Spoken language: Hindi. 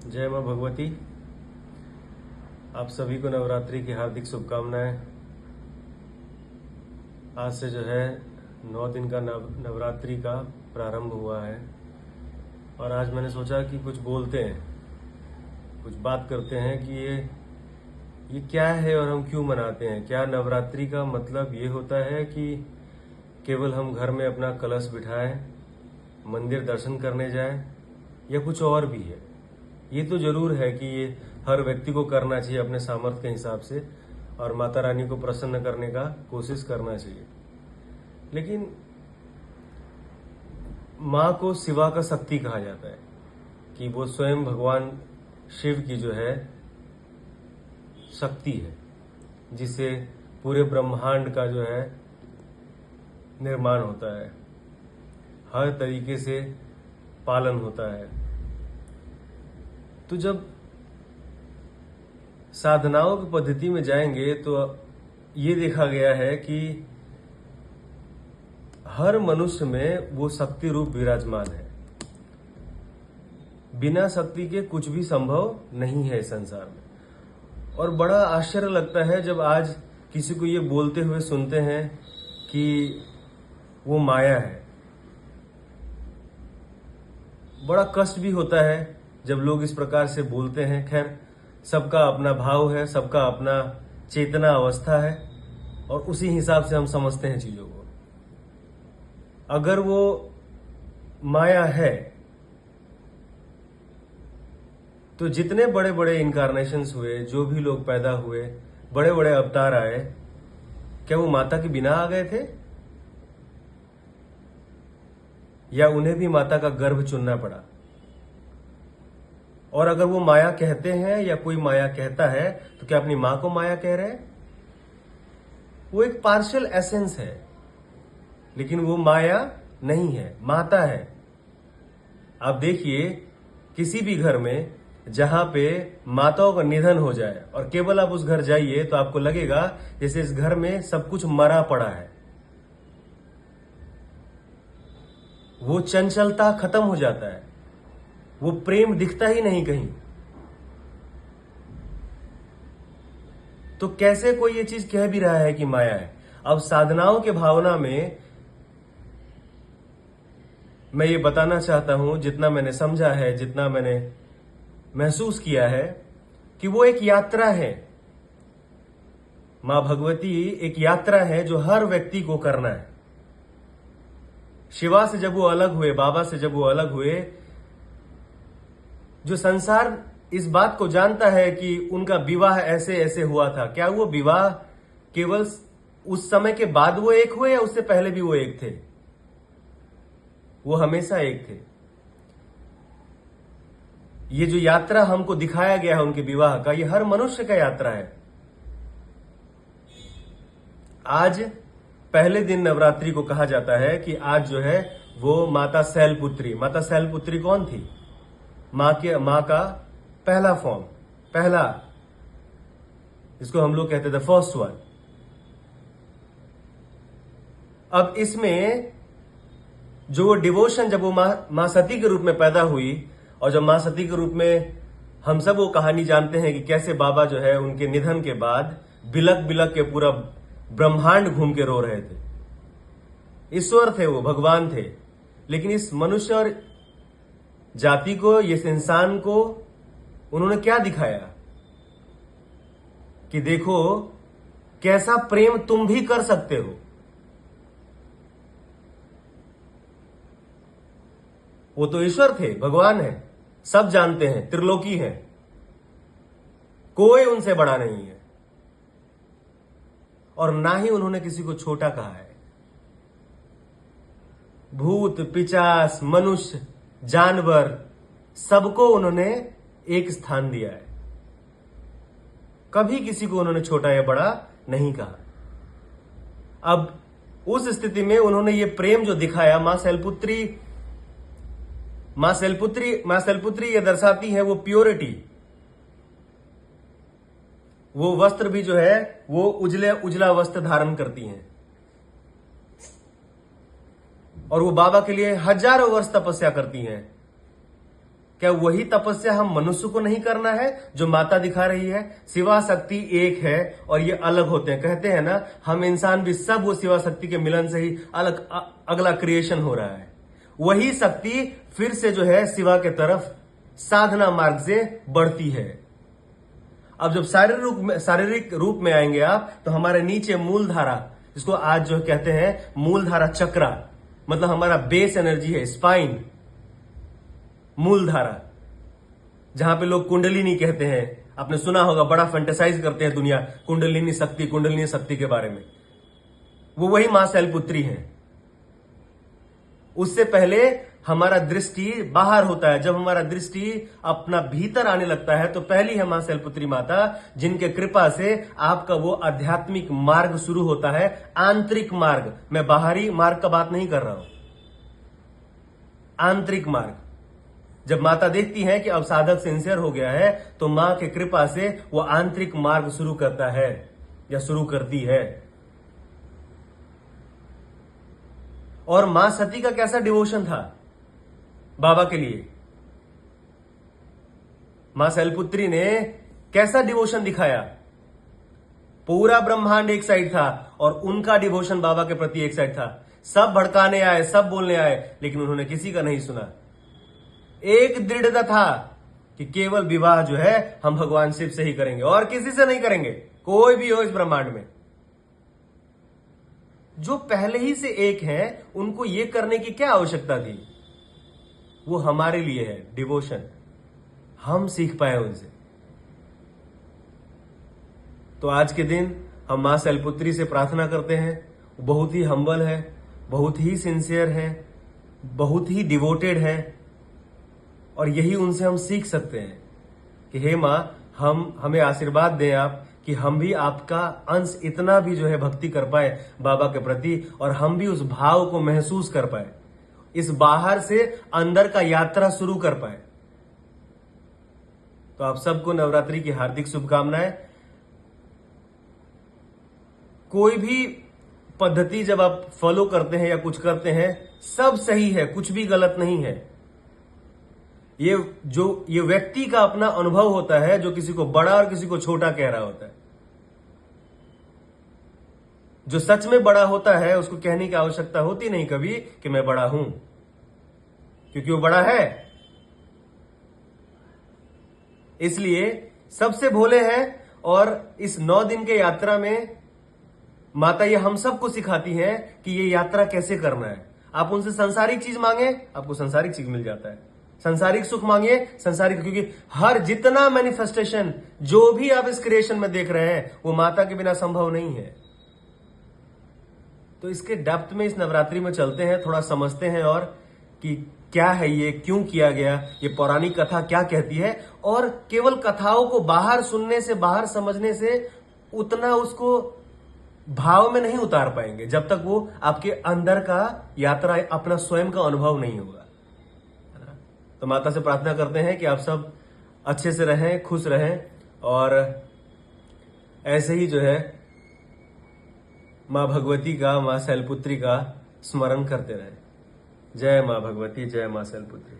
जय मां भगवती। आप सभी को नवरात्रि की हार्दिक शुभकामनाएं। आज से जो है 9 दिन का नवरात्रि का प्रारंभ हुआ है और आज मैंने सोचा कि कुछ बोलते हैं, कुछ बात करते हैं कि ये क्या है और हम क्यों मनाते हैं। क्या नवरात्रि का मतलब ये होता है कि केवल हम घर में अपना कलश बिठाएं, मंदिर दर्शन करने जाएं, या कुछ और भी है। ये तो जरूर है कि ये हर व्यक्ति को करना चाहिए अपने सामर्थ्य के हिसाब से और माता रानी को प्रसन्न करने का कोशिश करना चाहिए। लेकिन माँ को शिवा का शक्ति कहा जाता है कि वो स्वयं भगवान शिव की जो है शक्ति है, जिससे पूरे ब्रह्मांड का जो है निर्माण होता है, हर तरीके से पालन होता है। तो जब साधनाओं की पद्धति में जाएंगे तो ये देखा गया है कि हर मनुष्य में वो शक्ति रूप विराजमान है। बिना शक्ति के कुछ भी संभव नहीं है इस संसार में। और बड़ा आश्चर्य लगता है जब आज किसी को ये बोलते हुए सुनते हैं कि वो माया है। बड़ा कष्ट भी होता है जब लोग इस प्रकार से बोलते हैं। खैर, सबका अपना भाव है, सबका अपना चेतना अवस्था है और उसी हिसाब से हम समझते हैं चीजों को। अगर वो माया है तो जितने बड़े बड़े इनकारनेशंस हुए, जो भी लोग पैदा हुए, बड़े बड़े अवतार आए, क्या वो माता के बिना आ गए थे या उन्हें भी माता का गर्भ चुनना पड़ा? और अगर वो माया कहते हैं या कोई माया कहता है तो क्या अपनी मां को माया कह रहे हैं? वो एक पार्शियल एसेंस है, लेकिन वो माया नहीं है, माता है। आप देखिए किसी भी घर में जहां पे माताओं का निधन हो जाए और केवल आप उस घर जाइए तो आपको लगेगा जैसे इस घर में सब कुछ मरा पड़ा है। वो चंचलता खत्म हो जाता है, वो प्रेम दिखता ही नहीं कहीं। तो कैसे कोई ये चीज कह भी रहा है कि माया है? अब साधनाओं के भावना में मैं ये बताना चाहता हूं, जितना मैंने समझा है, जितना मैंने महसूस किया है, कि वो एक यात्रा है। मां भगवती एक यात्रा है जो हर व्यक्ति को करना है। शिवा से जब वो अलग हुए, बाबा से जब वो अलग हुए, जो संसार इस बात को जानता है कि उनका विवाह ऐसे ऐसे हुआ था, क्या वो विवाह केवल उस समय के बाद वो एक हुए या उससे पहले भी वो एक थे? वो हमेशा एक थे। ये जो यात्रा हमको दिखाया गया है उनके विवाह का, ये हर मनुष्य का यात्रा है। आज पहले दिन नवरात्रि को कहा जाता है कि आज जो है वो माता शैलपुत्री। माता शैलपुत्री कौन थी? मां का पहला फॉर्म, पहला, इसको हम लोग कहते थे फर्स्ट वन। अब इसमें जो डिवोशन, जब वो मां सती के रूप में पैदा हुई और जब मां सती के रूप में हम सब वो कहानी जानते हैं कि कैसे बाबा जो है उनके निधन के बाद बिलक बिलक के पूरा ब्रह्मांड घूम के रो रहे थे। ईश्वर थे, वो भगवान थे, लेकिन इस मनुष्य और जाति को, इस इंसान को उन्होंने क्या दिखाया कि देखो कैसा प्रेम तुम भी कर सकते हो। वो तो ईश्वर थे, भगवान है, सब जानते हैं, त्रिलोकी है, कोई उनसे बड़ा नहीं है और ना ही उन्होंने किसी को छोटा कहा है। भूत, पिशाच, मनुष्य, जानवर, सबको उन्होंने एक स्थान दिया है। कभी किसी को उन्होंने छोटा या बड़ा नहीं कहा। अब उस स्थिति में उन्होंने ये प्रेम जो दिखाया, मां शैलपुत्री ये दर्शाती है वो प्योरिटी। वो वस्त्र भी जो है वो उजला वस्त्र धारण करती हैं और वो बाबा के लिए हजारों वर्ष तपस्या करती हैं। क्या वही तपस्या हम मनुष्य को नहीं करना है जो माता दिखा रही है? शिवा शक्ति एक है और ये अलग होते हैं। कहते हैं ना, हम इंसान भी सब वो शिवा शक्ति के मिलन से ही अलग अगला क्रिएशन हो रहा है। वही शक्ति फिर से जो है शिवा के तरफ साधना मार्ग से बढ़ती है। अब जब शारीरिक रूप में आएंगे आप, तो हमारे नीचे मूल धारा, जिसको आज जो कहते हैं मूल धारा चक्रा, मतलब हमारा बेस एनर्जी है, स्पाइन, मूल धारा, जहां पे लोग कुंडलिनी कहते हैं। आपने सुना होगा, बड़ा फैंटेसाइज करते हैं दुनिया कुंडलिनी शक्ति के बारे में। वो वही मां शैलपुत्री है। उससे पहले हमारा दृष्टि बाहर होता है। जब हमारा दृष्टि अपना भीतर आने लगता है, तो पहली है मां शैलपुत्री माता, जिनके कृपा से आपका वो आध्यात्मिक मार्ग शुरू होता है, आंतरिक मार्ग। मैं बाहरी मार्ग का बात नहीं कर रहा हूं, आंतरिक मार्ग। जब माता देखती है कि अब साधक सिंसियर हो गया है, तो मां के कृपा से वो आंतरिक मार्ग शुरू करता है या शुरू करती है। और मां सती का कैसा डिवोशन था बाबा के लिए? मां शैलपुत्री ने कैसा डिवोशन दिखाया? पूरा ब्रह्मांड एक साइड था और उनका डिवोशन बाबा के प्रति एक साइड था। सब भड़काने आए, सब बोलने आए, लेकिन उन्होंने किसी का नहीं सुना। एक दृढ़ता था कि केवल विवाह जो है हम भगवान शिव से ही करेंगे और किसी से नहीं करेंगे, कोई भी हो इस ब्रह्मांड में। जो पहले ही से एक हैं, उनको ये करने की क्या आवश्यकता थी? वो हमारे लिए है डिवोशन, हम सीख पाए उनसे। तो आज के दिन हम मां शैलपुत्री से प्रार्थना करते हैं। बहुत ही हम्बल है, बहुत ही सिंसियर है, बहुत ही डिवोटेड है, और यही उनसे हम सीख सकते हैं कि हे मां, हमें आशीर्वाद दें आप कि हम भी आपका अंश इतना भी जो है भक्ति कर पाए बाबा के प्रति, और हम भी उस भाव को महसूस कर पाए, इस बाहर से अंदर का यात्रा शुरू कर पाए। तो आप सबको नवरात्रि की हार्दिक शुभकामनाएं। कोई भी पद्धति जब आप फॉलो करते हैं या कुछ करते हैं, सब सही है, कुछ भी गलत नहीं है। ये व्यक्ति का अपना अनुभव होता है, जो किसी को बड़ा और किसी को छोटा कह रहा होता है। जो सच में बड़ा होता है, उसको कहने की आवश्यकता होती नहीं कभी कि मैं बड़ा हूं, क्योंकि वो बड़ा है। इसलिए सबसे भोले हैं। और इस 9 दिन के यात्रा में माता ये हम सबको सिखाती हैं कि ये यात्रा कैसे करना है। आप उनसे संसारिक चीज मांगे, आपको संसारिक चीज मिल जाता है। संसारिक सुख मांगिए, संसारिक, क्योंकि हर जितना मैनिफेस्टेशन जो भी आप इस क्रिएशन में देख रहे हैं, वो माता के बिना संभव नहीं है। तो इसके डेप्थ में इस नवरात्रि में चलते हैं, थोड़ा समझते हैं, और कि क्या है ये, क्यों किया गया, ये पौराणिक कथा क्या कहती है। और केवल कथाओं को बाहर सुनने से, बाहर समझने से उतना उसको भाव में नहीं उतार पाएंगे, जब तक वो आपके अंदर का यात्रा, अपना स्वयं का अनुभव नहीं होगा। तो माता से प्रार्थना करते हैं कि आप सब अच्छे से रहें, खुश रहें, और ऐसे ही जो है मां भगवती का, मां शैलपुत्री का स्मरण करते रहें। जय मां भगवती, जय मां शैलपुत्री।